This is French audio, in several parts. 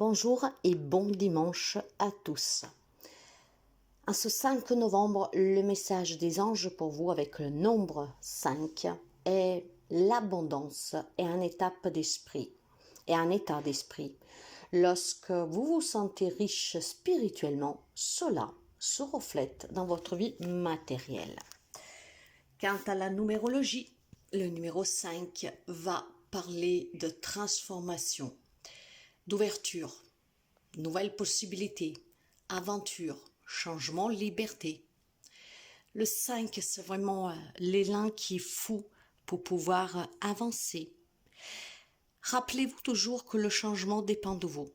Bonjour et bon dimanche à tous. En ce 5 novembre, le message des anges pour vous avec le nombre 5 est l'abondance et un état d'esprit. Lorsque vous vous sentez riche spirituellement, cela se reflète dans votre vie matérielle. Quant à la numérologie, le numéro 5 va parler de transformation, d'ouverture, nouvelles possibilités, aventure, changement, liberté. Le 5, c'est vraiment l'élan qui est fou pour pouvoir avancer. Rappelez-vous toujours que le changement dépend de vous,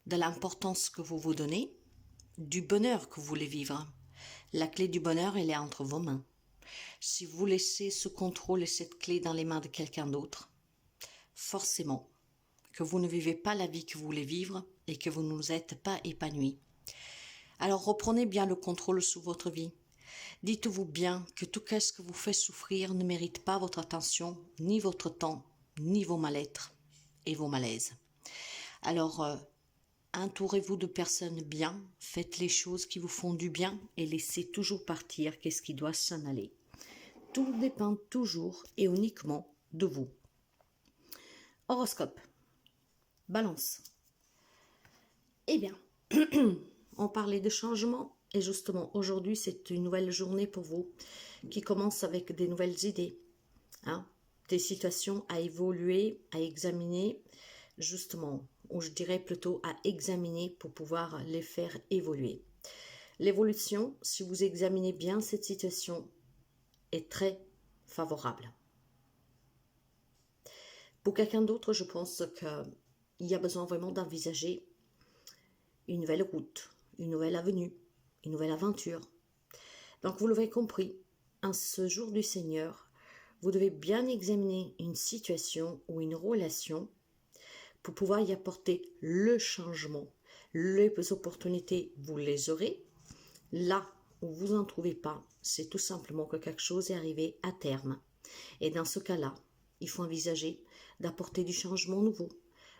de l'importance que vous vous donnez, du bonheur que vous voulez vivre. La clé du bonheur, elle est entre vos mains. Si vous laissez ce contrôle et cette clé dans les mains de quelqu'un d'autre, forcément que vous ne vivez pas la vie que vous voulez vivre et que vous ne êtes pas épanoui. Alors reprenez bien le contrôle sur votre vie. Dites-vous bien que tout ce que vous fait souffrir ne mérite pas votre attention, ni votre temps, ni vos mal-être et vos malaises. Alors, entourez-vous de personnes bien, faites les choses qui vous font du bien et laissez toujours partir qu'est-ce qui doit s'en aller. Tout dépend toujours et uniquement de vous. Horoscope. Balance. Eh bien, on parlait de changement et justement aujourd'hui c'est une nouvelle journée pour vous qui commence avec des nouvelles idées, des situations à évoluer, à examiner justement, ou je dirais plutôt à examiner pour pouvoir les faire évoluer. L'évolution, si vous examinez bien cette situation, est très favorable. Pour quelqu'un d'autre, je pense qu'il y a besoin vraiment d'envisager une nouvelle route, une nouvelle avenue, une nouvelle aventure. Donc vous l'avez compris, en ce jour du Seigneur, vous devez bien examiner une situation ou une relation pour pouvoir y apporter le changement. Les opportunités, vous les aurez. Là où vous n'en trouvez pas, c'est tout simplement que quelque chose est arrivé à terme. Et dans ce cas-là, il faut envisager d'apporter du changement nouveau,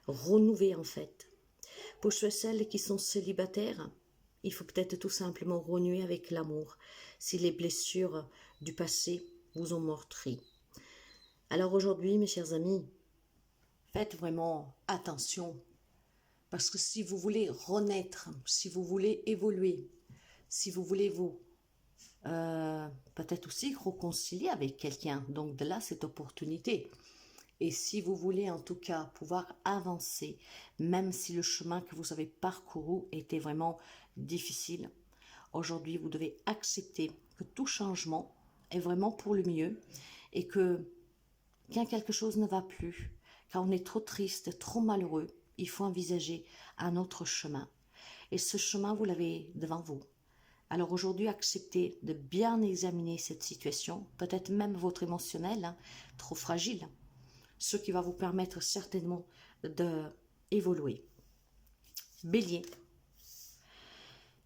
renouveler en fait. Pour ceux et celles qui sont célibataires, il faut peut-être tout simplement renouer avec l'amour si les blessures du passé vous ont meurtri. Alors aujourd'hui, mes chers amis, faites vraiment attention parce que si vous voulez renaître, si vous voulez évoluer, si vous voulez vous peut-être aussi réconcilier avec quelqu'un, donc de là cette opportunité. Et si vous voulez en tout cas pouvoir avancer, même si le chemin que vous avez parcouru était vraiment difficile, aujourd'hui vous devez accepter que tout changement est vraiment pour le mieux et que quand quelque chose ne va plus, quand on est trop triste, trop malheureux, il faut envisager un autre chemin. Et ce chemin, vous l'avez devant vous. Alors aujourd'hui, acceptez de bien examiner cette situation, peut-être même votre émotionnel, trop fragile, ce qui va vous permettre certainement d'évoluer. Bélier.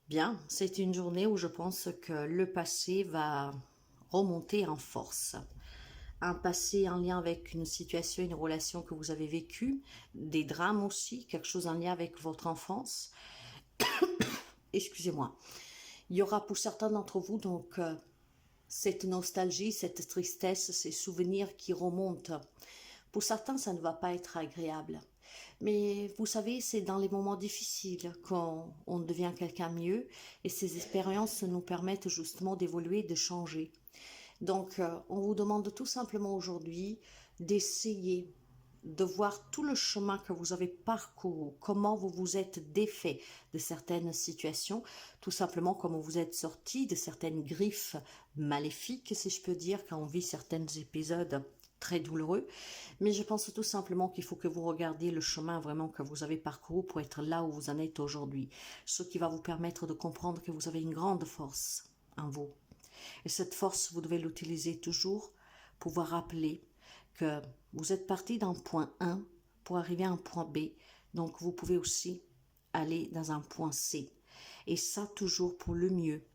Bien, c'est une journée où je pense que le passé va remonter en force. Un passé en lien avec une situation, une relation que vous avez vécue, des drames aussi, quelque chose en lien avec votre enfance. Excusez-moi. Il y aura pour certains d'entre vous donc cette nostalgie, cette tristesse, ces souvenirs qui remontent. Pour certains, ça ne va pas être agréable. Mais vous savez, c'est dans les moments difficiles qu'on devient quelqu'un mieux et ces expériences nous permettent justement d'évoluer, de changer. Donc, on vous demande tout simplement aujourd'hui d'essayer de voir tout le chemin que vous avez parcouru, comment vous vous êtes défait de certaines situations, tout simplement comment vous êtes sorti de certaines griffes maléfiques, si je peux dire, quand on vit certains épisodes très douloureux. Mais je pense tout simplement qu'il faut que vous regardiez le chemin vraiment que vous avez parcouru pour être là où vous en êtes aujourd'hui, ce qui va vous permettre de comprendre que vous avez une grande force en vous. Et cette force, vous devez l'utiliser toujours pour vous rappeler que vous êtes parti d'un point 1 pour arriver à un point B. Donc, vous pouvez aussi aller dans un point C. Et ça, toujours pour le mieux.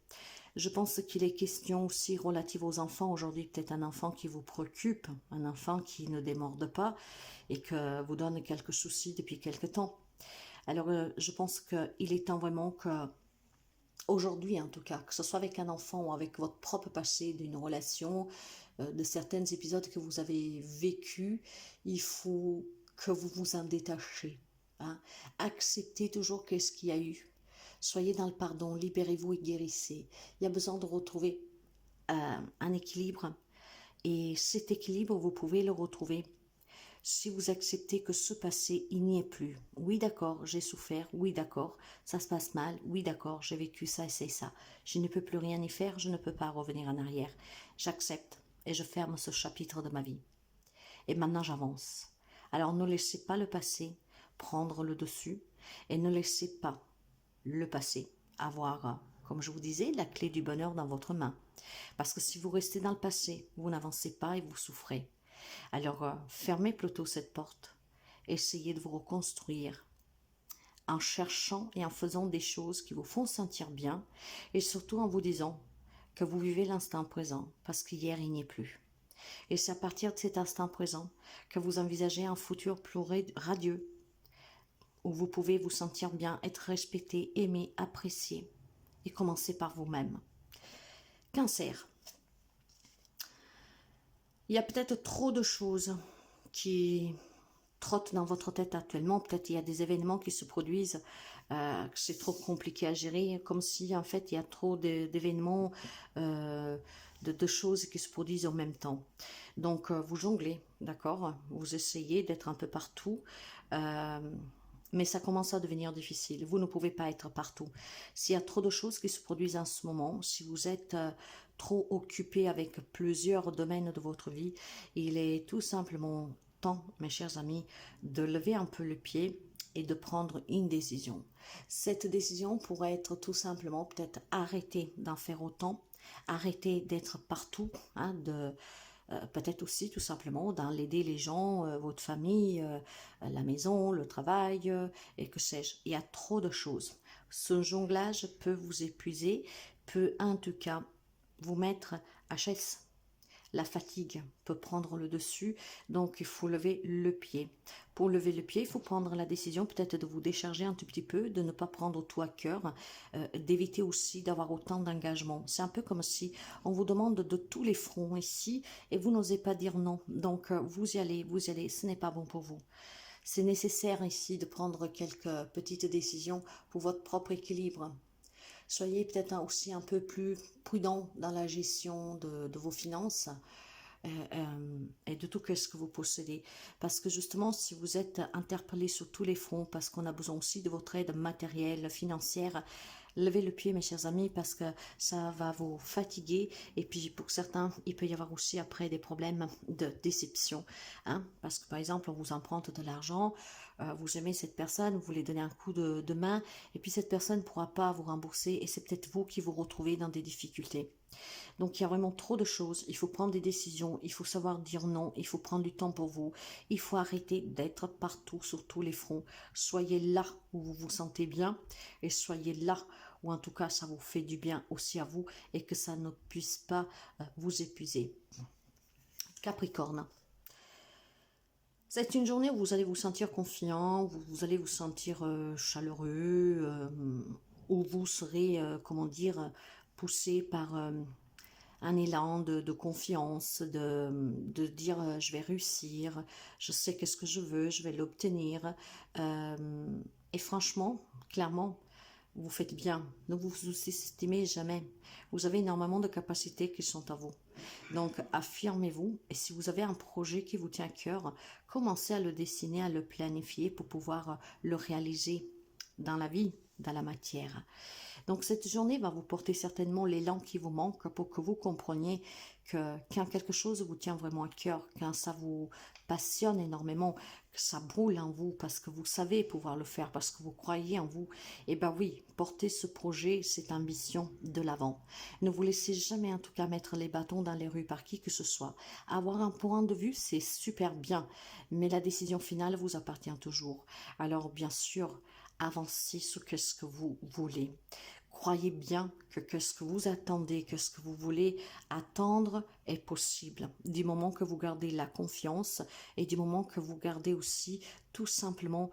Je pense qu'il est question aussi relative aux enfants. Aujourd'hui, peut-être un enfant qui vous préoccupe, un enfant qui ne démorde pas et que vous donne quelques soucis depuis quelque temps. Alors, je pense qu'il est temps vraiment que, aujourd'hui en tout cas, que ce soit avec un enfant ou avec votre propre passé d'une relation, de certains épisodes que vous avez vécus, il faut que vous vous en détachiez. Hein. Acceptez toujours qu'est-ce qu'il y a eu. Soyez dans le pardon, libérez-vous et guérissez. Il y a besoin de retrouver un équilibre. Et cet équilibre, vous pouvez le retrouver si vous acceptez que ce passé, il n'y est plus. Oui, d'accord, j'ai souffert. Oui, d'accord, ça se passe mal. Oui, d'accord, j'ai vécu ça et c'est ça. Je ne peux plus rien y faire, je ne peux pas revenir en arrière. J'accepte et je ferme ce chapitre de ma vie. Et maintenant, j'avance. Alors, ne laissez pas le passé prendre le dessus et ne laissez pas le passé avoir, comme je vous disais, la clé du bonheur dans votre main. Parce que si vous restez dans le passé, vous n'avancez pas et vous souffrez. Alors, fermez plutôt cette porte. Essayez de vous reconstruire en cherchant et en faisant des choses qui vous font sentir bien et surtout en vous disant que vous vivez l'instant présent parce qu'hier, il n'y est plus. Et c'est à partir de cet instant présent que vous envisagez un futur plus radieux où vous pouvez vous sentir bien, être respecté, aimé, apprécié. Et commencez par vous-même. Cancer. Il y a peut-être trop de choses qui trottent dans votre tête actuellement. Peut-être il y a des événements qui se produisent, que c'est trop compliqué à gérer, comme si en fait il y a trop d'événements, de choses qui se produisent en même temps. Donc vous jonglez, d'accord? Vous essayez d'être un peu partout. Mais ça commence à devenir difficile. Vous ne pouvez pas être partout. S'il y a trop de choses qui se produisent en ce moment, si vous êtes trop occupé avec plusieurs domaines de votre vie, il est tout simplement temps, mes chers amis, de lever un peu le pied et de prendre une décision. Cette décision pourrait être tout simplement peut-être arrêter d'en faire autant, arrêter d'être partout, hein, peut-être aussi tout simplement dans l'aider les gens, votre famille, la maison, le travail, et que sais-je. Il y a trop de choses. Ce jonglage peut vous épuiser, peut en tout cas vous mettre à HS. La fatigue peut prendre le dessus, donc il faut lever le pied. Pour lever le pied, il faut prendre la décision peut-être de vous décharger un tout petit peu, de ne pas prendre tout à cœur, d'éviter aussi d'avoir autant d'engagement. C'est un peu comme si on vous demande de tous les fronts ici et vous n'osez pas dire non. Donc vous y allez, ce n'est pas bon pour vous. C'est nécessaire ici de prendre quelques petites décisions pour votre propre équilibre. Soyez peut-être aussi un peu plus prudent dans la gestion de vos finances et de tout ce que vous possédez. Parce que justement, si vous êtes interpellé sur tous les fronts, parce qu'on a besoin aussi de votre aide matérielle, financière, levez le pied, mes chers amis, parce que ça va vous fatiguer. Et puis, pour certains, il peut y avoir aussi après des problèmes de déception. Hein, parce que, par exemple, on vous emprunte de l'argent, vous aimez cette personne, vous voulez donner un coup de main, et puis cette personne ne pourra pas vous rembourser, et c'est peut-être vous qui vous retrouvez dans des difficultés. Donc il y a vraiment trop de choses, il faut prendre des décisions, il faut savoir dire non, il faut prendre du temps pour vous, il faut arrêter d'être partout sur tous les fronts. Soyez là où vous vous sentez bien et soyez là où en tout cas ça vous fait du bien aussi à vous et que ça ne puisse pas vous épuiser. Capricorne. C'est une journée où vous allez vous sentir confiant, vous allez vous sentir chaleureux, où vous serez, comment dire, poussé par un élan de confiance, dire je vais réussir, je sais qu'est-ce que je veux, je vais l'obtenir. Et franchement, clairement, vous faites bien. Ne vous sous-estimez jamais. Vous avez énormément de capacités qui sont à vous. Donc, affirmez-vous. Et si vous avez un projet qui vous tient à cœur, commencez à le dessiner, à le planifier pour pouvoir le réaliser dans la vie, dans la matière. Donc cette journée va vous porter certainement l'élan qui vous manque pour que vous compreniez que quand quelque chose vous tient vraiment à cœur, quand ça vous passionne énormément, que ça brûle en vous parce que vous savez pouvoir le faire, parce que vous croyez en vous, et ben oui, portez ce projet, cette ambition de l'avant. Ne vous laissez jamais en tout cas mettre les bâtons dans les roues par qui que ce soit. Avoir un point de vue, c'est super bien, mais la décision finale vous appartient toujours. Alors bien sûr, avancez sur ce que vous voulez. Croyez bien que ce que vous attendez, que ce que vous voulez attendre est possible. Du moment que vous gardez la confiance et du moment que vous gardez aussi tout simplement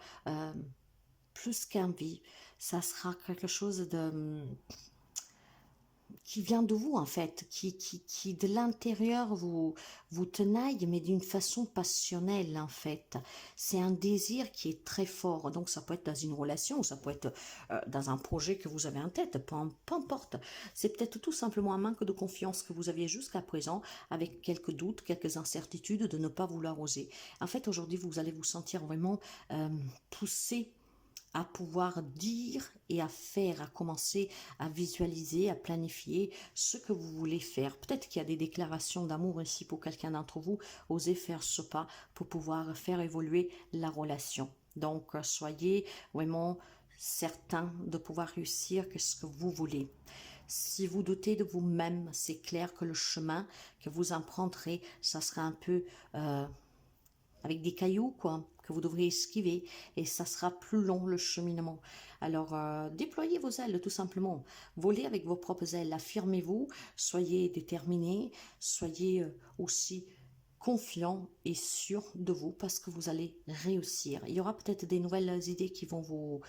plus qu'envie. Ça sera quelque chose de qui vient de vous en fait, qui de l'intérieur vous tenaille, mais d'une façon passionnelle en fait. C'est un désir qui est très fort, donc ça peut être dans une relation, ça peut être dans un projet que vous avez en tête, peu importe. C'est peut-être tout simplement un manque de confiance que vous aviez jusqu'à présent, avec quelques doutes, quelques incertitudes de ne pas vouloir oser. En fait, aujourd'hui, vous allez vous sentir vraiment poussé à pouvoir dire et à faire, à commencer à visualiser, à planifier ce que vous voulez faire. Peut-être qu'il y a des déclarations d'amour ici pour quelqu'un d'entre vous. Osez faire ce pas pour pouvoir faire évoluer la relation. Donc, soyez vraiment certain de pouvoir réussir ce que vous voulez. Si vous doutez de vous-même, c'est clair que le chemin que vous emprunterez, ça sera un peu avec des cailloux, quoi, que vous devrez esquiver, et ça sera plus long le cheminement. Alors, déployez vos ailes, tout simplement. Volez avec vos propres ailes, affirmez-vous, soyez déterminés, soyez aussi confiant et sûr de vous, parce que vous allez réussir. Il y aura peut-être des nouvelles idées qui vont vous...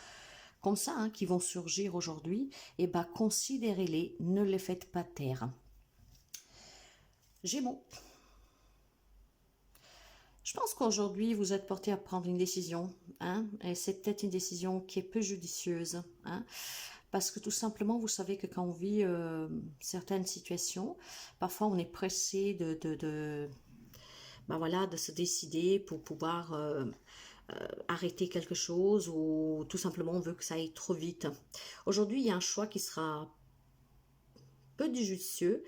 comme ça, hein, qui vont surgir aujourd'hui, et bien, considérez-les, ne les faites pas taire. Gémeaux. Je pense qu'aujourd'hui, vous êtes porté à prendre une décision, hein, et c'est peut-être une décision qui est peu judicieuse, hein, parce que tout simplement, vous savez que quand on vit certaines situations, parfois on est pressé ben voilà, de se décider pour pouvoir arrêter quelque chose, ou tout simplement on veut que ça aille trop vite. Aujourd'hui, il y a un choix qui sera peu judicieux.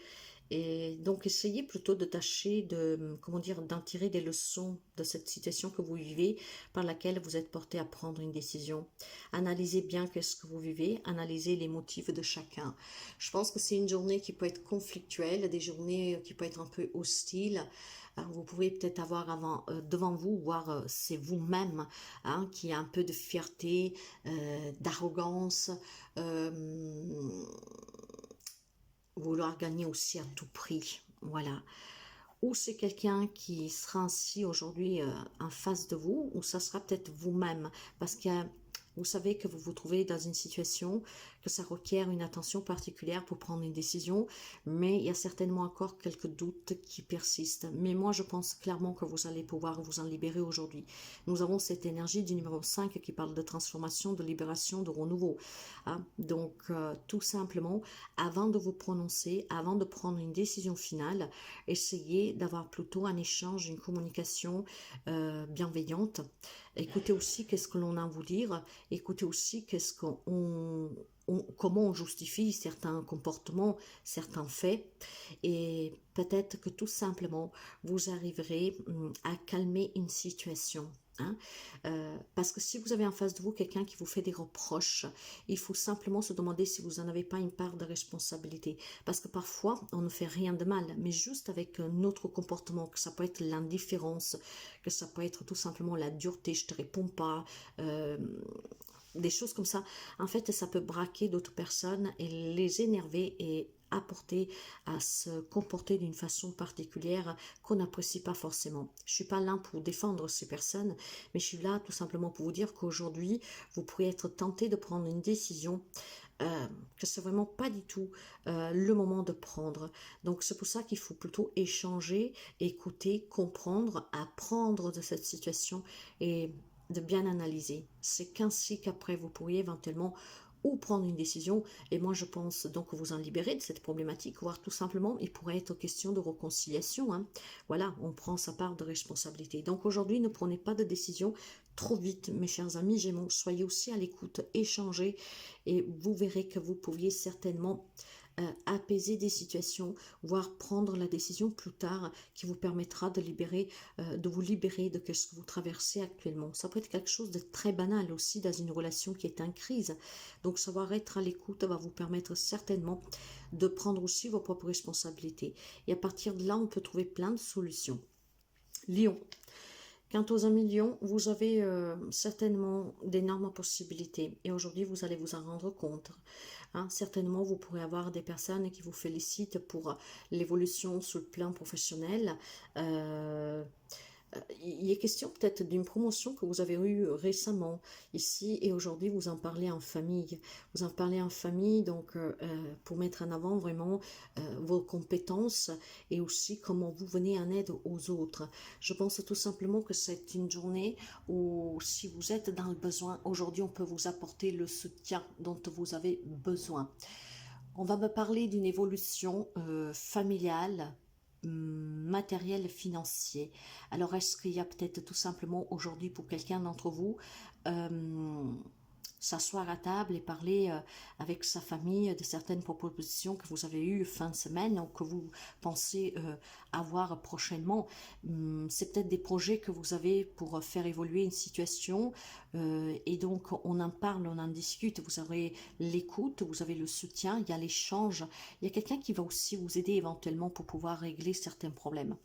Et donc, essayez plutôt de tâcher de, comment dire, d'en tirer des leçons de cette situation que vous vivez, par laquelle vous êtes porté à prendre une décision. Analysez bien ce que vous vivez, analysez les motifs de chacun. Je pense que c'est une journée qui peut être conflictuelle, des journées qui peuvent être un peu hostiles. Vous pouvez peut-être avoir devant vous, voire c'est vous-même, hein, qui a un peu de fierté, d'arrogance, vouloir gagner aussi à tout prix, voilà. Ou c'est quelqu'un qui sera ainsi aujourd'hui en face de vous, ou ça sera peut-être vous-même, parce que vous savez que vous vous trouvez dans une situation que ça requiert une attention particulière pour prendre une décision, mais il y a certainement encore quelques doutes qui persistent. Mais moi, je pense clairement que vous allez pouvoir vous en libérer aujourd'hui. Nous avons cette énergie du numéro 5 qui parle de transformation, de libération, de renouveau. Hein. Donc, tout simplement, avant de vous prononcer, avant de prendre une décision finale, essayez d'avoir plutôt un échange, une communication bienveillante. Écoutez aussi qu'est-ce que l'on a à vous dire, écoutez aussi comment on justifie certains comportements, certains faits, et peut-être que tout simplement vous arriverez à calmer une situation. Hein. Parce que si vous avez en face de vous quelqu'un qui vous fait des reproches, il faut simplement se demander si vous n'en avez pas une part de responsabilité. Parce que parfois, on ne fait rien de mal, mais juste avec notre comportement, que ça peut être l'indifférence, que ça peut être tout simplement la dureté, je te réponds pas, des choses comme ça. En fait, ça peut braquer d'autres personnes et les énerver et apporter à se comporter d'une façon particulière qu'on n'apprécie pas forcément. Je suis pas là pour défendre ces personnes, mais je suis là tout simplement pour vous dire qu'aujourd'hui, vous pourriez être tenté de prendre une décision que c'est vraiment pas du tout le moment de prendre. Donc c'est pour ça qu'il faut plutôt échanger, écouter, comprendre, apprendre de cette situation et de bien analyser. C'est qu'ainsi qu'après vous pourriez éventuellement ou prendre une décision, et moi je pense donc vous en libérer de cette problématique, voire tout simplement il pourrait être question de réconciliation, hein. Voilà, on prend sa part de responsabilité. Donc aujourd'hui ne prenez pas de décision trop vite, mes chers amis Gémeaux, soyez aussi à l'écoute, échangez, et vous verrez que vous pouviez certainement apaiser des situations, voire prendre la décision plus tard qui vous permettra de vous libérer de ce que vous traversez actuellement. Ça peut être quelque chose de très banal aussi dans une relation qui est en crise. Donc savoir être à l'écoute va vous permettre certainement de prendre aussi vos propres responsabilités. Et à partir de là, on peut trouver plein de solutions. Lion. Quant aux amis Lion, vous avez certainement d'énormes possibilités et aujourd'hui vous allez vous en rendre compte. Hein, certainement vous pourrez avoir des personnes qui vous félicitent pour l'évolution sur le plan professionnel. Il est question peut-être d'une promotion que vous avez eue récemment ici et aujourd'hui vous en parlez en famille. Vous en parlez en famille donc pour mettre en avant vraiment vos compétences et aussi comment vous venez en aide aux autres. Je pense tout simplement que c'est une journée où si vous êtes dans le besoin, aujourd'hui on peut vous apporter le soutien dont vous avez besoin. On va me parler d'une évolution familiale, matériel, financier. Alors, est-ce qu'il y a peut-être tout simplement aujourd'hui pour quelqu'un d'entre vous euh, s'asseoir à table et parler avec sa famille de certaines propositions que vous avez eues fin de semaine ou que vous pensez avoir prochainement. C'est peut-être des projets que vous avez pour faire évoluer une situation et donc on en parle, on en discute, vous avez l'écoute, vous avez le soutien, il y a l'échange, il y a quelqu'un qui va aussi vous aider éventuellement pour pouvoir régler certains problèmes.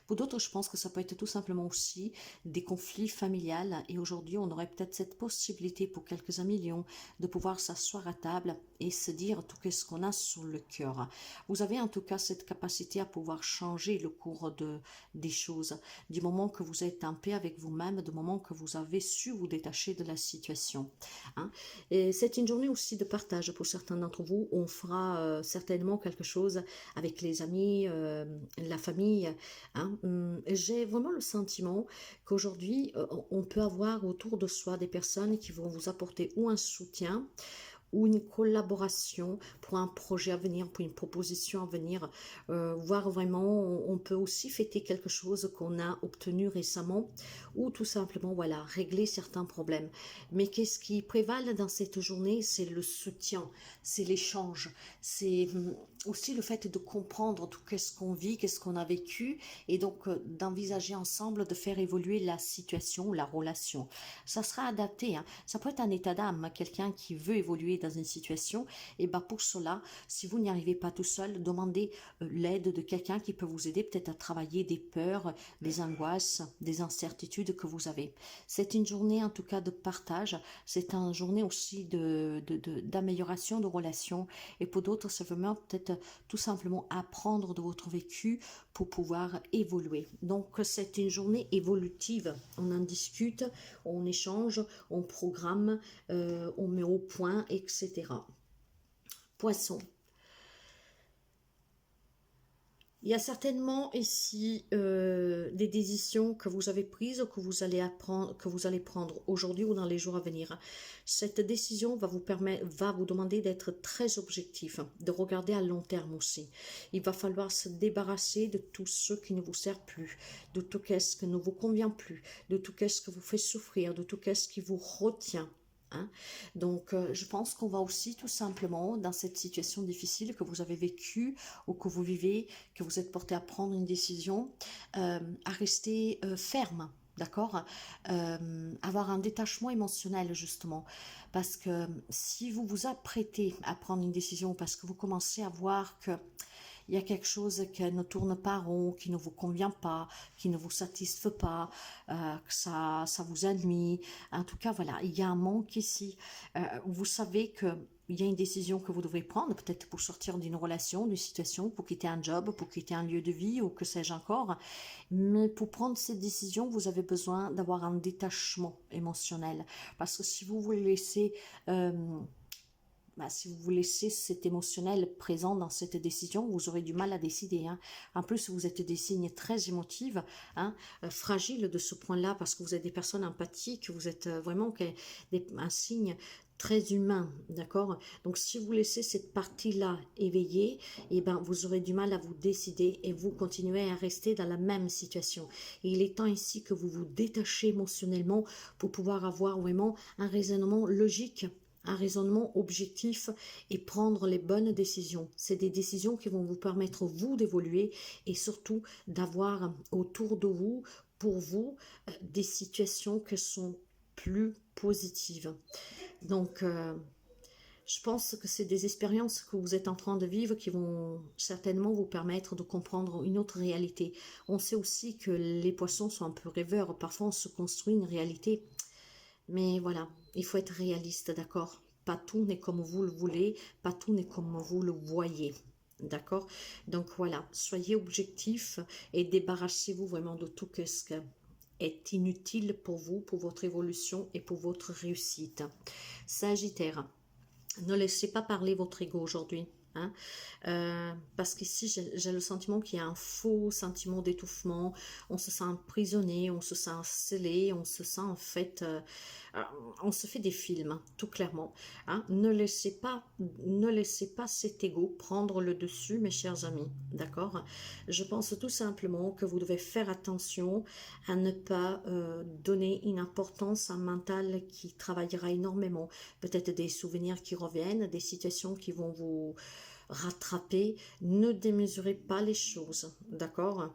Pour d'autres, je pense que ça peut être tout simplement aussi des conflits familiales et aujourd'hui, on aurait peut-être cette possibilité pour quelques millions de pouvoir s'asseoir à table et se dire tout ce qu'on a sur le cœur. Vous avez en tout cas cette capacité à pouvoir changer le cours des choses, du moment que vous êtes en paix avec vous-même, du moment que vous avez su vous détacher de la situation. Hein. Et c'est une journée aussi de partage pour certains d'entre vous. On fera certainement quelque chose avec les amis, la famille. Hein. J'ai vraiment le sentiment qu'aujourd'hui, on peut avoir autour de soi des personnes qui vont vous apporter ou un soutien ou une collaboration pour un projet à venir, pour une proposition à venir, voir vraiment, on peut aussi fêter quelque chose qu'on a obtenu récemment, ou tout simplement, voilà, régler certains problèmes. Mais qu'est-ce qui prévale dans cette journée? C'est le soutien, c'est l'échange, c'est aussi le fait de comprendre tout qu'est-ce qu'on vit, qu'est-ce qu'on a vécu, et donc d'envisager ensemble de faire évoluer la situation, la relation. Ça sera adapté, hein. Ça peut être un état d'âme, quelqu'un qui veut évoluer dans une situation, et ben pour cela, si vous n'y arrivez pas tout seul, demandez l'aide de quelqu'un qui peut vous aider peut-être à travailler des peurs, des angoisses, des incertitudes que vous avez. C'est une journée en tout cas de partage, c'est une journée aussi d'amélioration de relations, et pour d'autres, c'est vraiment peut-être tout simplement apprendre de votre vécu pour pouvoir évoluer. Donc c'est une journée évolutive, on en discute, on échange, on programme, on met au point, etc. Poisson. Il y a certainement ici des décisions que vous avez prises, que vous allez apprendre, que vous allez prendre aujourd'hui ou dans les jours à venir. Cette décision va vous permettre, va vous demander d'être très objectif, de regarder à long terme aussi. Il va falloir se débarrasser de tout ce qui ne vous sert plus, de tout ce qui ne vous convient plus, de tout ce qui vous fait souffrir, de tout ce qui vous retient. Hein. Donc, je pense qu'on va aussi tout simplement, dans cette situation difficile que vous avez vécue ou que vous vivez, que vous êtes porté à prendre une décision, à rester ferme, d'accord, avoir un détachement émotionnel justement, parce que si vous vous apprêtez à prendre une décision, parce que vous commencez à voir que il y a quelque chose qui ne tourne pas rond, qui ne vous convient pas, qui ne vous satisfait pas, que ça vous ennuie. En tout cas, voilà, il y a un manque ici. Vous savez que il y a une décision que vous devez prendre, peut-être pour sortir d'une relation, d'une situation, pour quitter un job, pour quitter un lieu de vie ou que sais-je encore. Mais pour prendre cette décision, vous avez besoin d'avoir un détachement émotionnel. Parce que si vous vous laissez si vous laissez cet émotionnel présent dans cette décision, vous aurez du mal à décider. Hein. En plus, vous êtes des signes très émotives, hein, fragiles de ce point-là, parce que vous êtes des personnes empathiques, vous êtes vraiment un signe très humain, d'accord? Donc, si vous laissez cette partie-là éveillée, eh ben, vous aurez du mal à vous décider et vous continuez à rester dans la même situation. Et il est temps ici que vous vous détachez émotionnellement pour pouvoir avoir vraiment un raisonnement logique, un raisonnement objectif et prendre les bonnes décisions. C'est des décisions qui vont vous permettre, vous, d'évoluer et surtout d'avoir autour de vous, pour vous, des situations qui sont plus positives. Donc, je pense que c'est des expériences que vous êtes en train de vivre qui vont certainement vous permettre de comprendre une autre réalité. On sait aussi que les poissons sont un peu rêveurs. Parfois, on se construit une réalité. Mais voilà, il faut être réaliste, d'accord? Pas tout n'est comme vous le voulez, pas tout n'est comme vous le voyez. D'accord? Donc voilà, soyez objectif et débarrassez-vous vraiment de tout ce que est inutile pour vous, pour votre évolution et pour votre réussite. Sagittaire, ne laissez pas parler votre ego aujourd'hui. Hein, parce qu'ici j'ai le sentiment qu'il y a un faux sentiment d'étouffement, on se sent emprisonné, on se sent scellé, on se sent en fait, on se fait des films, hein, tout clairement. Hein. Ne laissez pas cet ego prendre le dessus, mes chers amis, d'accord? Je pense tout simplement que vous devez faire attention à ne pas donner une importance à un mental qui travaillera énormément, peut-être des souvenirs qui reviennent, des situations qui vont vous rattraper. Ne démesurez pas les choses, d'accord?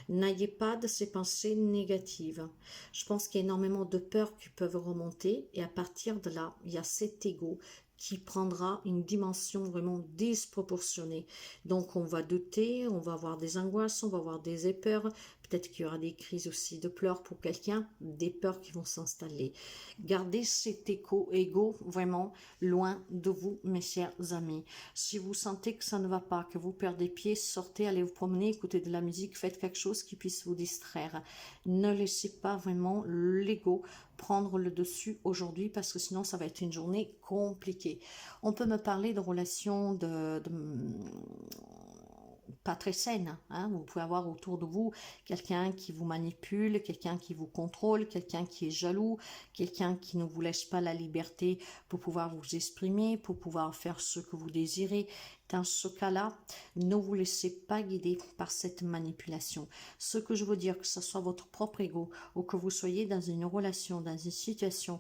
N'ayez pas de ces pensées négatives. Je pense qu'il y a énormément de peurs qui peuvent remonter et à partir de là, il y a cet ego qui prendra une dimension vraiment disproportionnée. Donc on va douter, on va avoir des angoisses, on va avoir des peurs, peut-être qu'il y aura des crises aussi de pleurs pour quelqu'un, des peurs qui vont s'installer. Gardez cet ego vraiment loin de vous, mes chers amis. Si vous sentez que ça ne va pas, que vous perdez pied, sortez, allez vous promener, écoutez de la musique, faites quelque chose qui puisse vous distraire. Ne laissez pas vraiment l'ego prendre le dessus aujourd'hui parce que sinon ça va être une journée compliquée. On peut me parler de relations pas très saines. Hein. Vous pouvez avoir autour de vous quelqu'un qui vous manipule, quelqu'un qui vous contrôle, quelqu'un qui est jaloux, quelqu'un qui ne vous laisse pas la liberté pour pouvoir vous exprimer, pour pouvoir faire ce que vous désirez. Dans ce cas-là, ne vous laissez pas guider par cette manipulation. Ce que je veux dire, que ce soit votre propre ego ou que vous soyez dans une relation, dans une situation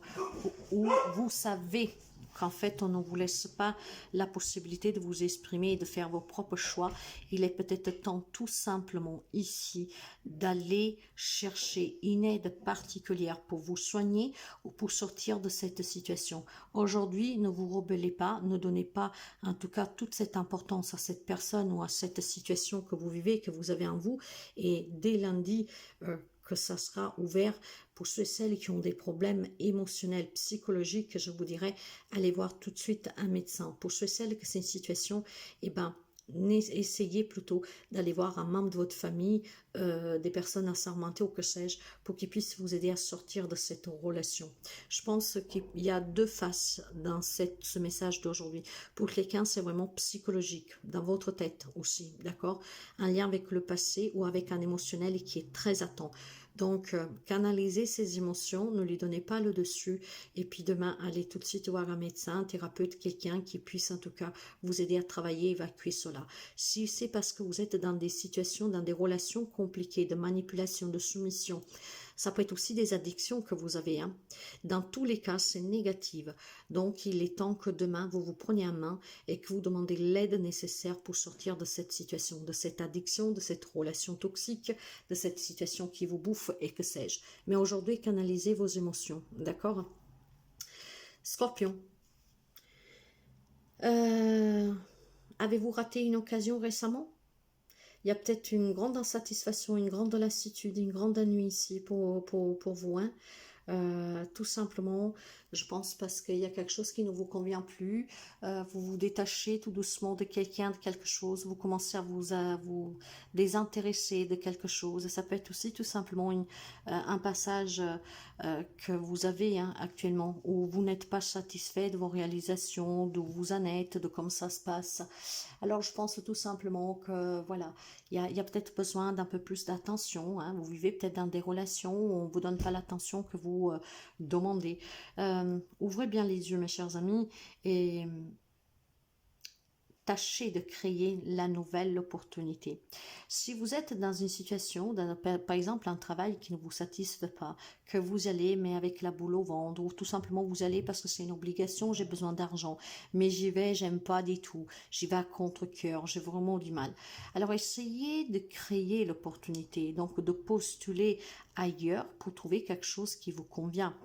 où vous savez qu'en fait on ne vous laisse pas la possibilité de vous exprimer et de faire vos propres choix, il est peut-être temps tout simplement ici d'aller chercher une aide particulière pour vous soigner ou pour sortir de cette situation. Aujourd'hui, ne vous rebellez pas, ne donnez pas en tout cas toute cette importance à cette personne ou à cette situation que vous vivez, que vous avez en vous, et dès lundi, que ça sera ouvert pour ceux et celles qui ont des problèmes émotionnels, psychologiques, je vous dirais, allez voir tout de suite un médecin. Pour ceux et celles que c'est une situation, eh ben, essayez plutôt d'aller voir un membre de votre famille, des personnes assermentées ou que sais-je, pour qu'ils puissent vous aider à sortir de cette relation. Je pense qu'il y a deux faces dans ce message d'aujourd'hui. Pour quelqu'un, c'est vraiment psychologique, dans votre tête aussi, d'accord? Un lien avec le passé ou avec un émotionnel qui est très attent. Donc, canalisez ces émotions, ne lui donnez pas le dessus. Et puis demain, allez tout de suite voir un médecin, un thérapeute, quelqu'un qui puisse en tout cas vous aider à travailler, évacuer cela. Si c'est parce que vous êtes dans des situations, dans des relations compliquées, de manipulation, de soumission, ça peut être aussi des addictions que vous avez. Hein. Dans tous les cas, c'est négatif. Donc, il est temps que demain, vous vous preniez en main et que vous demandez l'aide nécessaire pour sortir de cette situation, de cette addiction, de cette relation toxique, de cette situation qui vous bouffe et que sais-je. Mais aujourd'hui, canalisez vos émotions, d'accord? Scorpion. Avez-vous raté une occasion récemment? Il y a peut-être une grande insatisfaction, une grande lassitude, une grande ennui ici pour vous. Hein. Tout simplement, je pense parce qu'il y a quelque chose qui ne vous convient plus. Vous vous détachez tout doucement de quelqu'un, de quelque chose. Vous commencez à vous désintéresser de quelque chose. Ça peut être aussi tout simplement un passage que vous avez hein, actuellement où vous n'êtes pas satisfait de vos réalisations, d'où vous en êtes, de comment ça se passe. Alors, je pense tout simplement que, voilà, il y a peut-être besoin d'un peu plus d'attention. Hein. Vous vivez peut-être dans des relations où on ne vous donne pas l'attention que vous demandez. Ouvrez bien les yeux, mes chers amis, et tâchez de créer la nouvelle opportunité. Si vous êtes dans une situation, par exemple un travail qui ne vous satisfait pas, que vous allez mais avec la boule au ventre, ou tout simplement vous allez parce que c'est une obligation, j'ai besoin d'argent, mais j'y vais, j'aime pas du tout, j'y vais à contre-cœur, j'ai vraiment du mal. Alors essayez de créer l'opportunité, donc de postuler ailleurs pour trouver quelque chose qui vous convient.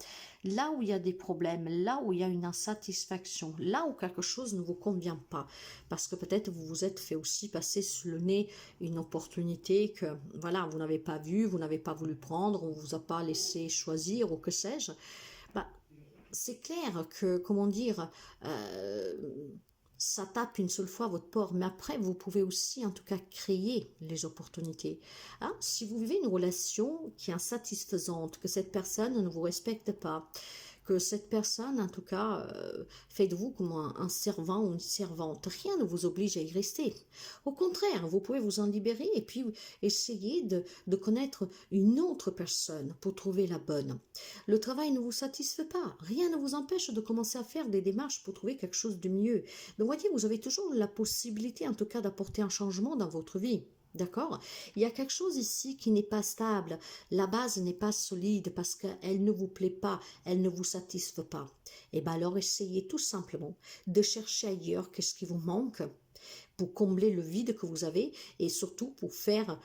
Là où il y a des problèmes, là où il y a une insatisfaction, là où quelque chose ne vous convient pas, parce que peut-être vous vous êtes fait aussi passer sous le nez une opportunité que voilà, vous n'avez pas vue, vous n'avez pas voulu prendre, on ne vous a pas laissé choisir ou que sais-je. Bah, c'est clair que, comment dire, ça tape une seule fois à votre porte, mais après, vous pouvez aussi, en tout cas, créer les opportunités. Hein? Si vous vivez une relation qui est insatisfaisante, que cette personne ne vous respecte pas, que cette personne, en tout cas, fait de vous comme un servant ou une servante, rien ne vous oblige à y rester. Au contraire, vous pouvez vous en libérer et puis essayer de connaître une autre personne pour trouver la bonne. Le travail ne vous satisfait pas, rien ne vous empêche de commencer à faire des démarches pour trouver quelque chose de mieux. Donc, voyez, vous avez toujours la possibilité, en tout cas, d'apporter un changement dans votre vie. D'accord? Il y a quelque chose ici qui n'est pas stable. La base n'est pas solide parce qu'elle ne vous plaît pas, elle ne vous satisfait pas. Et bien alors essayez tout simplement de chercher ailleurs qu'est-ce qui vous manque pour combler le vide que vous avez et surtout pour faire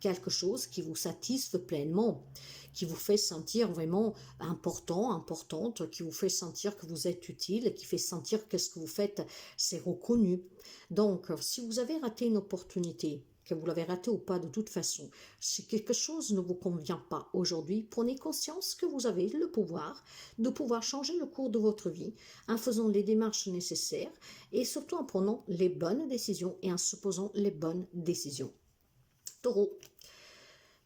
quelque chose qui vous satisfait pleinement, qui vous fait sentir vraiment important, importante, qui vous fait sentir que vous êtes utile, qui fait sentir que ce que vous faites, c'est reconnu. Donc, si vous avez raté une opportunité, que vous l'avez raté ou pas de toute façon, si quelque chose ne vous convient pas aujourd'hui, prenez conscience que vous avez le pouvoir de pouvoir changer le cours de votre vie en faisant les démarches nécessaires et surtout en prenant les bonnes décisions et en se posant les bonnes décisions. Taureau.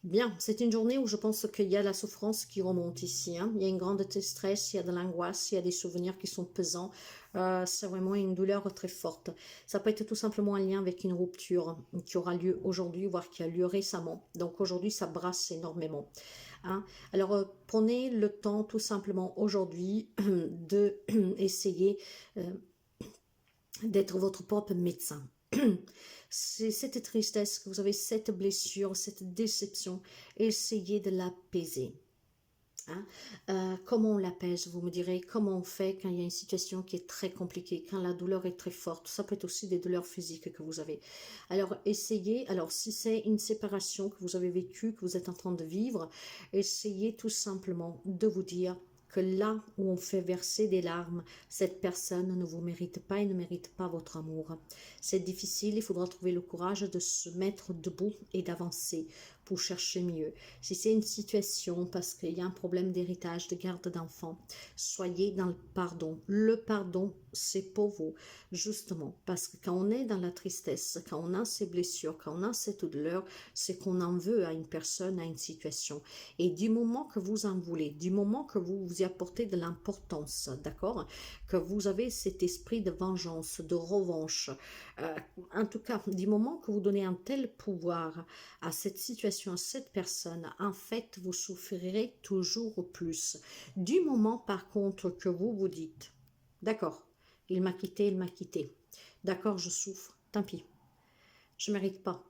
Bien, c'est une journée où je pense qu'il y a la souffrance qui remonte ici. Hein. Il y a une grande stress, il y a de l'angoisse, il y a des souvenirs qui sont pesants. C'est vraiment une douleur très forte. Ça peut être tout simplement un lien avec une rupture qui aura lieu aujourd'hui, voire qui a lieu récemment. Donc aujourd'hui, ça brasse énormément. Hein. Alors, prenez le temps tout simplement aujourd'hui de essayer d'être votre propre médecin. C'est cette tristesse que vous avez, cette blessure, cette déception, essayez de l'apaiser. Hein? Comment on l'apaise, vous me direz, comment on fait quand il y a une situation qui est très compliquée, quand la douleur est très forte, ça peut être aussi des douleurs physiques que vous avez. Alors essayez, alors si c'est une séparation que vous avez vécue, que vous êtes en train de vivre, essayez tout simplement de vous dire que là où on fait verser des larmes, cette personne ne vous mérite pas et ne mérite pas votre amour. C'est difficile, il faudra trouver le courage de se mettre debout et d'avancer pour chercher mieux. Si c'est une situation parce qu'il y a un problème d'héritage, de garde d'enfants, soyez dans le pardon. Le pardon, c'est pour vous, justement, parce que quand on est dans la tristesse, quand on a ces blessures, quand on a cette douleur, c'est qu'on en veut à une personne, à une situation. Et du moment que vous en voulez, du moment que vous vous y apportez de l'importance, d'accord, que vous avez cet esprit de vengeance, de revanche, en tout cas, du moment que vous donnez un tel pouvoir à cette situation, à cette personne, en fait, vous souffrirez toujours plus. Du moment, par contre, que vous vous dites, d'accord, il m'a quitté, d'accord, je souffre, tant pis, je ne mérite pas.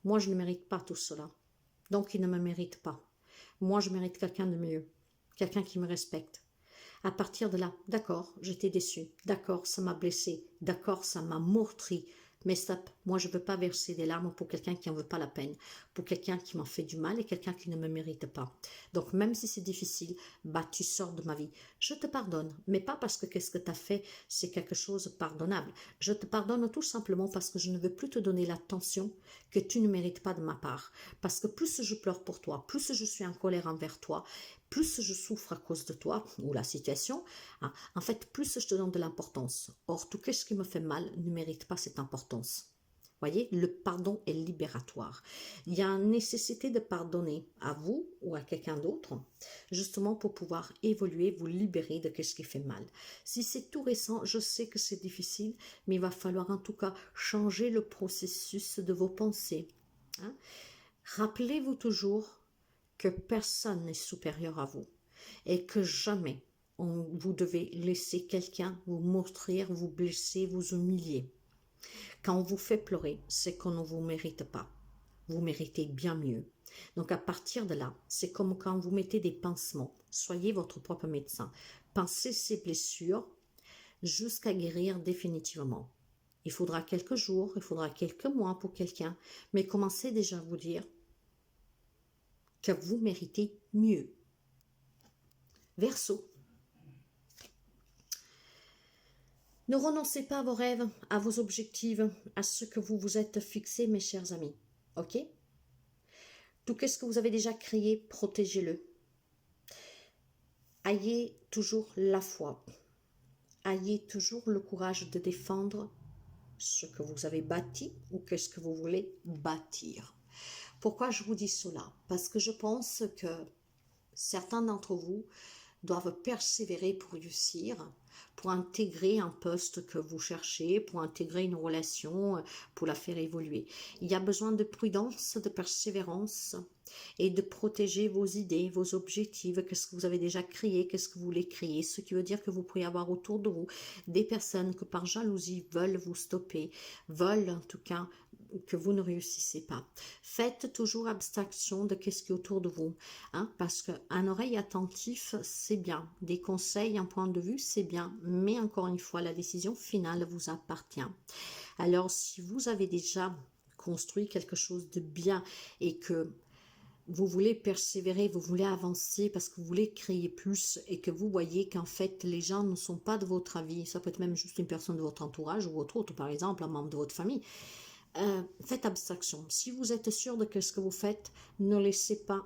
Moi, je ne mérite pas tout cela. Donc, il ne me mérite pas. Moi, je mérite quelqu'un de mieux, quelqu'un qui me respecte. À partir de là, d'accord, j'étais déçue, d'accord, ça m'a blessée, d'accord, ça m'a meurtri, mais stop, moi je ne veux pas verser des larmes pour quelqu'un qui n'en veut pas la peine, pour quelqu'un qui m'a fait du mal et quelqu'un qui ne me mérite pas. Donc même si c'est difficile, bah tu sors de ma vie. Je te pardonne, mais pas parce que qu'est-ce que tu as fait, c'est quelque chose de pardonnable. Je te pardonne tout simplement parce que je ne veux plus te donner l'attention que tu ne mérites pas de ma part. Parce que plus je pleure pour toi, plus je suis en colère envers toi, plus je souffre à cause de toi ou la situation, hein, en fait, plus je te donne de l'importance. Or, tout ce qui me fait mal ne mérite pas cette importance. Voyez, le pardon est libératoire. Il y a une nécessité de pardonner à vous ou à quelqu'un d'autre, justement pour pouvoir évoluer, vous libérer de ce qui fait mal. Si c'est tout récent, je sais que c'est difficile, mais il va falloir en tout cas changer le processus de vos pensées. Hein. Rappelez-vous toujours que personne n'est supérieur à vous et que jamais vous devez laisser quelqu'un vous meurtrir, vous blesser, vous humilier. Quand on vous fait pleurer, c'est qu'on ne vous mérite pas. Vous méritez bien mieux. Donc à partir de là, c'est comme quand vous mettez des pansements. Soyez votre propre médecin. Pansez ces blessures jusqu'à guérir définitivement. Il faudra quelques jours, il faudra quelques mois pour quelqu'un, mais commencez déjà à vous dire que vous méritez mieux. Verseau. Ne renoncez pas à vos rêves, à vos objectifs, à ce que vous vous êtes fixé, mes chers amis. Ok? Tout ce que vous avez déjà créé, protégez-le. Ayez toujours la foi. ayez toujours le courage de défendre ce que vous avez bâti ou qu'est-ce que vous voulez bâtir. Pourquoi je vous dis cela? Parce que je pense que certains d'entre vous doivent persévérer pour réussir, pour intégrer un poste que vous cherchez, pour intégrer une relation, pour la faire évoluer. Il y a besoin de prudence, de persévérance et de protéger vos idées, vos objectifs, qu'est-ce que vous avez déjà créé, qu'est-ce que vous voulez créer, ce qui veut dire que vous pourriez avoir autour de vous des personnes que par jalousie veulent vous stopper, veulent en tout cas que vous ne réussissez pas. Faites toujours abstraction de ce qui est autour de vous, hein, parce qu'un oreille attentif, c'est bien. Des conseils, un point de vue, c'est bien. Mais encore une fois, la décision finale vous appartient. Alors, si vous avez déjà construit quelque chose de bien et que vous voulez persévérer, vous voulez avancer parce que vous voulez créer plus et que vous voyez qu'en fait les gens ne sont pas de votre avis, ça peut être même juste une personne de votre entourage ou autre, par exemple un membre de votre famille, faites abstraction. Si vous êtes sûr de ce que vous faites, ne laissez pas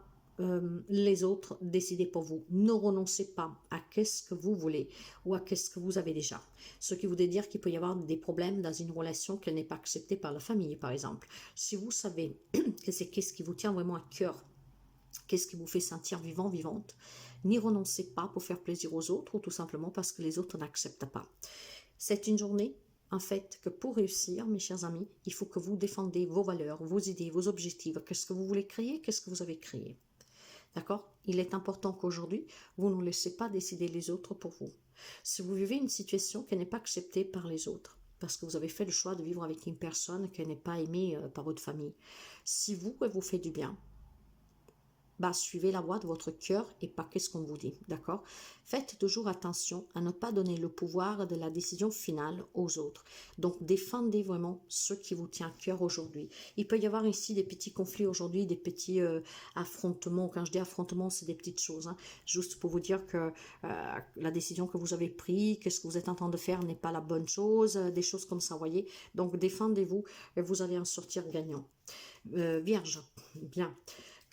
les autres décider pour vous. Ne renoncez pas à ce que vous voulez ou à ce que vous avez déjà. Ce qui voudrait dire qu'il peut y avoir des problèmes dans une relation qui n'est pas acceptée par la famille, par exemple. Si vous savez que c'est ce qui vous tient vraiment à cœur, qu'est-ce qui vous fait sentir vivant, vivante, n'y renoncez pas pour faire plaisir aux autres ou tout simplement parce que les autres n'acceptent pas. C'est une journée en fait, que pour réussir, mes chers amis, il faut que vous défendez vos valeurs, vos idées, vos objectifs. Qu'est-ce que vous voulez créer? Qu'est-ce que vous avez créé? D'accord? Il est important qu'aujourd'hui, vous ne laissez pas décider les autres pour vous. Si vous vivez une situation qui n'est pas acceptée par les autres, parce que vous avez fait le choix de vivre avec une personne qui n'est pas aimée par votre famille, si vous, elle vous fait du bien, suivez la voie de votre cœur et pas qu'est-ce qu'on vous dit, d'accord? Faites toujours attention à ne pas donner le pouvoir de la décision finale aux autres. Donc, défendez vraiment ce qui vous tient à cœur aujourd'hui. Il peut y avoir ici des petits conflits aujourd'hui, des petits affrontements. Quand je dis affrontements, c'est des petites choses, hein. Juste pour vous dire que la décision que vous avez prise, qu'est-ce que vous êtes en train de faire n'est pas la bonne chose, des choses comme ça, voyez? Donc, défendez-vous et vous allez en sortir gagnant. Vierge, bien.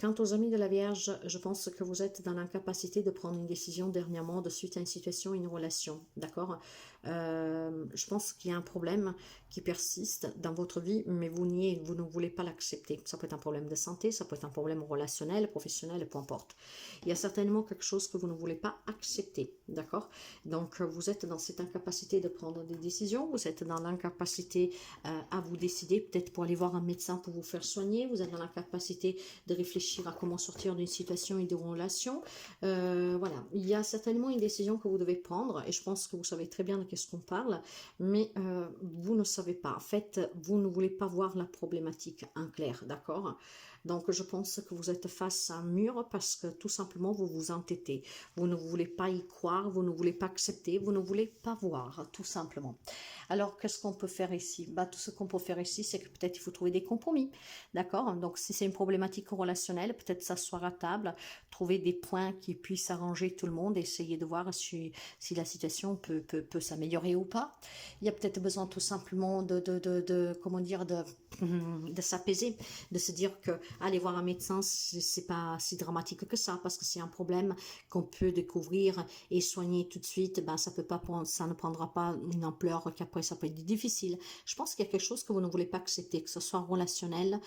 Quant aux amis de la Vierge, je pense que vous êtes dans l'incapacité de prendre une décision dernièrement de suite à une situation, une relation, d'accord? Je pense qu'il y a un problème qui persiste dans votre vie, mais vous niez, vous ne voulez pas l'accepter. Ça peut être un problème de santé, ça peut être un problème relationnel, professionnel, peu importe. Il y a certainement quelque chose que vous ne voulez pas accepter, d'accord? Donc, vous êtes dans cette incapacité de prendre des décisions, vous êtes dans l'incapacité à vous décider, peut-être pour aller voir un médecin pour vous faire soigner, vous êtes dans l'incapacité de réfléchir à comment sortir d'une situation et d'une relation. Voilà, il y a certainement une décision que vous devez prendre, et je pense que vous savez très bien de qu'est-ce qu'on parle, mais vous ne savez pas. En fait, vous ne voulez pas voir la problématique en clair, d'accord? Donc, je pense que vous êtes face à un mur parce que tout simplement, vous vous entêtez. Vous ne voulez pas y croire, vous ne voulez pas accepter, vous ne voulez pas voir, tout simplement. Alors, qu'est-ce qu'on peut faire ici? Tout ce qu'on peut faire ici, c'est que peut-être il faut trouver des compromis, d'accord? Donc, si c'est une problématique relationnelle, peut-être s'asseoir à table, trouver des points qui puissent arranger tout le monde, essayer de voir si la situation peut s'améliorer ou pas. Il y a peut-être besoin tout simplement comment dire, de s'apaiser, de se dire que aller voir un médecin, c'est pas si dramatique que ça, parce que c'est un problème qu'on peut découvrir et soigner tout de suite. Ça ne prendra pas une ampleur qu'après ça peut être difficile. Je pense qu'il y a quelque chose que vous ne voulez pas accepter, que ce soit relationnel,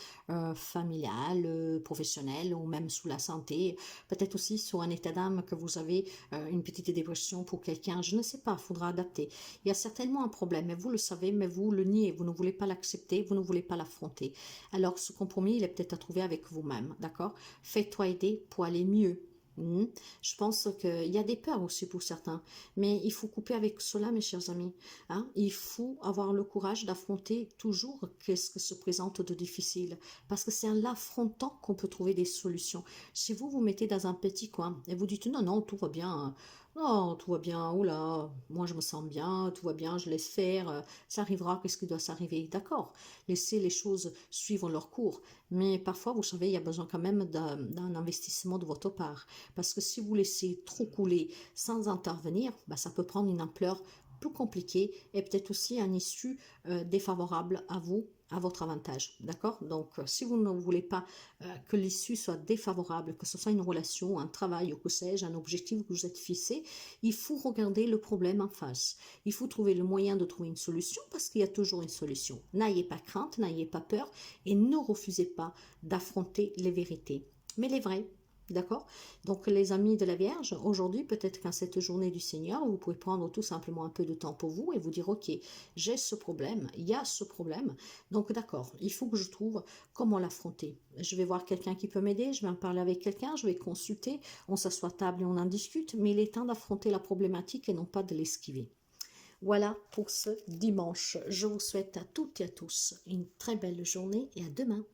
familial, professionnel ou même sous la santé. Peut-être aussi sur un état d'âme que vous avez une petite dépression pour quelqu'un. Je ne sais pas, il faudra adapter. Il y a certainement un problème, mais vous le savez, mais vous le niez. Vous ne voulez pas l'accepter, vous ne voulez pas l'affronter. Alors, ce compromis, il est peut-être à trouver avec vous-même, d'accord? Faites-toi aider pour aller mieux. Je pense qu'il y a des peurs aussi pour certains, mais il faut couper avec cela, mes chers amis, hein? Il faut avoir le courage d'affronter toujours ce que se présente de difficile, parce que c'est en l'affrontant qu'on peut trouver des solutions. Si vous vous mettez dans un petit coin et vous dites non, non, tout va bien, non, tout va bien, oula, moi je me sens bien, tout va bien, je laisse faire, ça arrivera, qu'est-ce qui doit s'arriver? D'accord, laissez les choses suivre leur cours, mais parfois, vous savez, il y a besoin quand même d'un investissement de votre part, parce que si vous laissez trop couler sans intervenir, ça peut prendre une ampleur plus compliqué et peut-être aussi une issue défavorable à vous, à votre avantage, d'accord? Donc, si vous ne voulez pas que l'issue soit défavorable, que ce soit une relation, un travail ou que sais-je, un objectif que vous êtes fixé, il faut regarder le problème en face. Il faut trouver le moyen de trouver une solution parce qu'il y a toujours une solution. N'ayez pas crainte, n'ayez pas peur et ne refusez pas d'affronter les vérités, mais les vraies. D'accord? Donc, les amis de la Vierge, aujourd'hui, peut-être qu'en cette journée du Seigneur, vous pouvez prendre tout simplement un peu de temps pour vous et vous dire, ok, j'ai ce problème, il y a ce problème. Donc, d'accord, il faut que je trouve comment l'affronter. Je vais voir quelqu'un qui peut m'aider, je vais en parler avec quelqu'un, je vais consulter, on s'assoit à table et on en discute, mais il est temps d'affronter la problématique et non pas de l'esquiver. Voilà pour ce dimanche. Je vous souhaite à toutes et à tous une très belle journée et à demain.